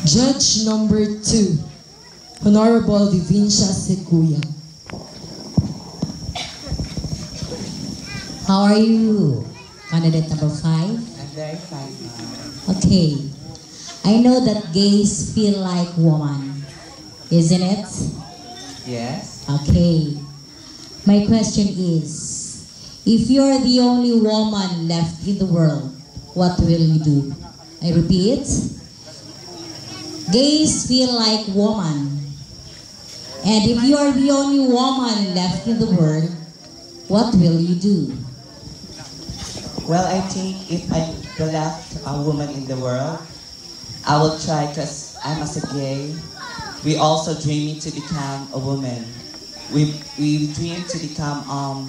Judge number 2, Honorable Vivincia Seguya. How are you? Candidate number 5? I'm very fine, ma'am. Okay. I know that gays feel like woman, isn't it? Yes? Okay. My question is, if you're the only woman left in the world, what will you do? I repeat, gays feel like woman. And if you are the only woman left in the world, what will you do? Well, I think if I'm the left woman in the world, I will try, because I'm as a gay. We also dreaming to become a woman. We dream to become,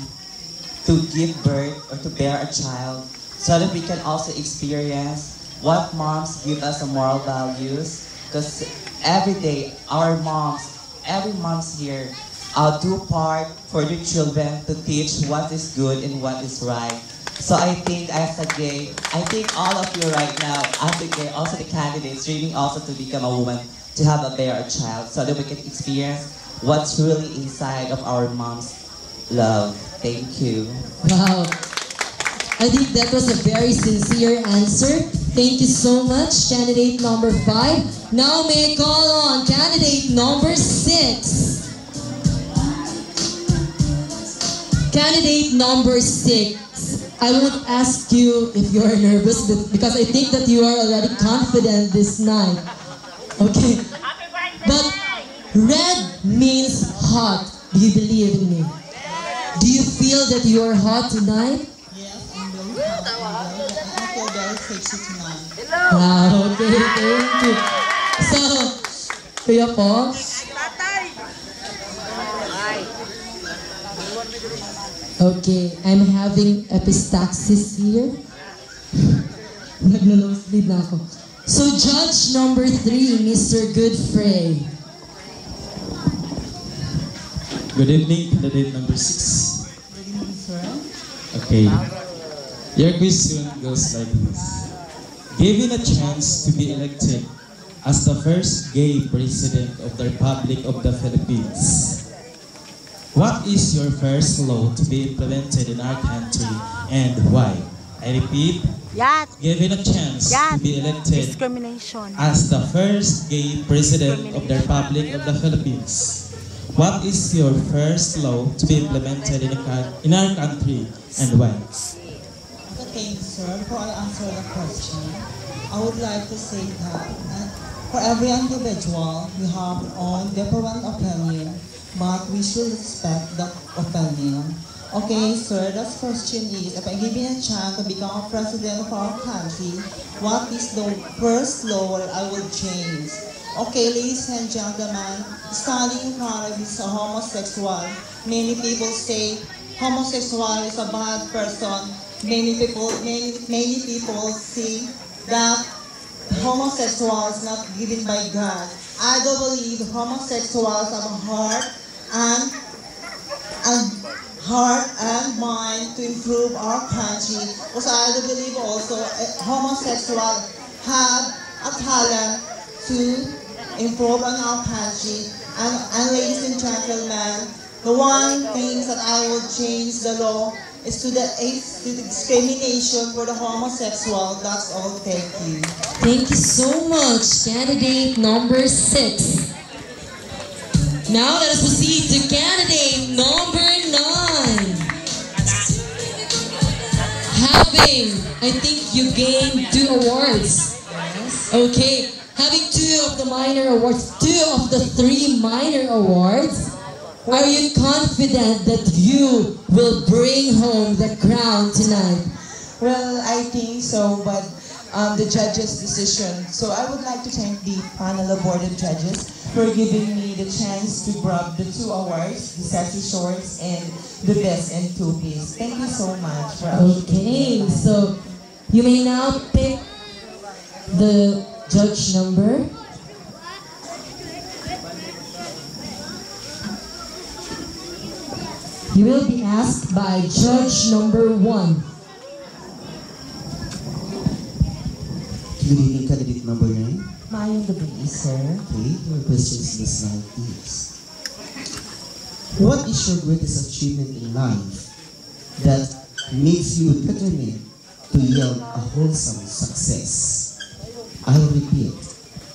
to give birth or to bear a child, so that we can also experience what moms give us a moral values. Because every day, every moms here, do part for their children to teach what is good and what is right. So I think as a gay, I think all of you right now, as a gay, also the candidates, dreaming also to become a woman, to have a bear a child, so that we can experience what's really inside of our mom's love. Thank you. Wow. I think that was a very sincere answer. Thank you so much, candidate number 5. Now may I call on candidate number 6. Candidate number 6. I won't ask you if you are nervous, because I think that you are already confident this night. Okay. But red means hot. Do you believe in me? Do you feel that you are hot tonight? Yes, I'm very hot. I feel very sexy tonight. Wow, okay, thank you. So, kuya po, okay, I'm having epistaxis here. Nagno-nosebleed na ako. So, judge number 3, Mr. Goodfray. Good evening, candidate number 6. Good evening, sir. Okay. Your question goes like this. Given a chance to be elected as the first gay president of the Republic of the Philippines, what is your first law to be implemented in our country and why? I repeat, given a chance to be elected as the first gay president of the Republic of the Philippines, what is your first law to be implemented in our country and why? Thank you, sir. Before I answer the question, I would like to say that for every individual, we have our own different opinion, but we should respect that opinion. Okay, sir, the question is, if I give you a chance to become a president of our country, what is the first law that I will change? Okay, ladies and gentlemen, standing in front of this homosexual, many people say homosexual is a bad person. Many people see that homosexual is not given by God. I don't believe homosexuals have a heart and mind to improve our country. Because I do believe also homosexuals have a talent to improve on our country. And ladies and gentlemen, the one thing that I will change the law is to the discrimination for the homosexual. That's all. Thank you. Thank you so much, candidate number 6. Now let us proceed to candidate number 9. I think you gained 2 awards. Yes. Okay, having 2 of the minor awards, 2 of the 3 minor awards. Are you confident that you will bring home the crown tonight? Well, I think so, but the judges' decision. So I would like to thank the panel of board of judges for giving me the chance to grab the 2 awards, the Sassy Shorts and the Best and 2-Piece. Thank you so much. Okay, so you may now pick the judge number. You will be asked by judge number 1. Good evening, candidate number 9. Mayong gabi, sir. Okay, your questions this night is, what is your greatest achievement in life that makes you determined to yield a wholesome success? I repeat,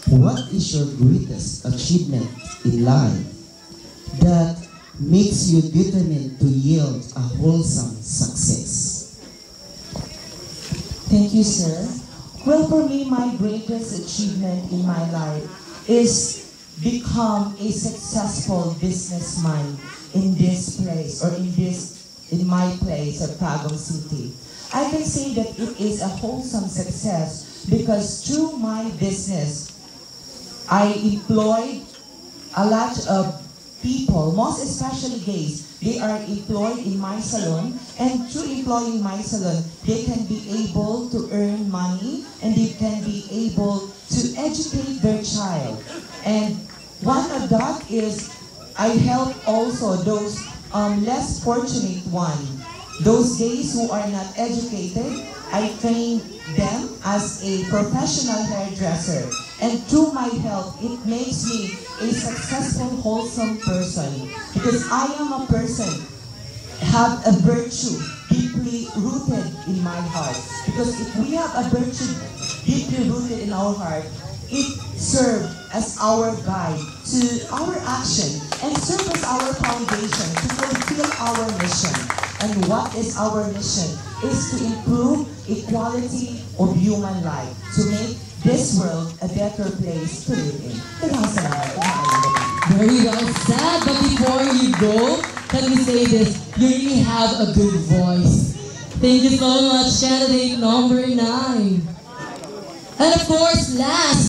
what is your greatest achievement in life that makes you determined to yield a wholesome success? Thank you, sir. Well, for me, my greatest achievement in my life is become a successful businessman in this place, or in my place at Tagum City. I can say that it is a wholesome success because through my business, I employed a lot of people, most especially gays. They are employed in my salon, and through employing my salon, they can be able to earn money and they can be able to educate their child. And one of that is I help also those less fortunate ones, those gays who are not educated. I train them as a professional hairdresser. And through my help, it makes me a successful, wholesome person. Because I am a person, have a virtue deeply rooted in my heart. Because if we have a virtue deeply rooted in our heart, it serves as our guide to our action and serves as our foundation to fulfill our mission. And what is our mission? Is to improve equality of human life, to make this world a better place to live in. Very well said. But before you go, let me say this. You really have a good voice. Thank you so much, candidate number 9. And of course, last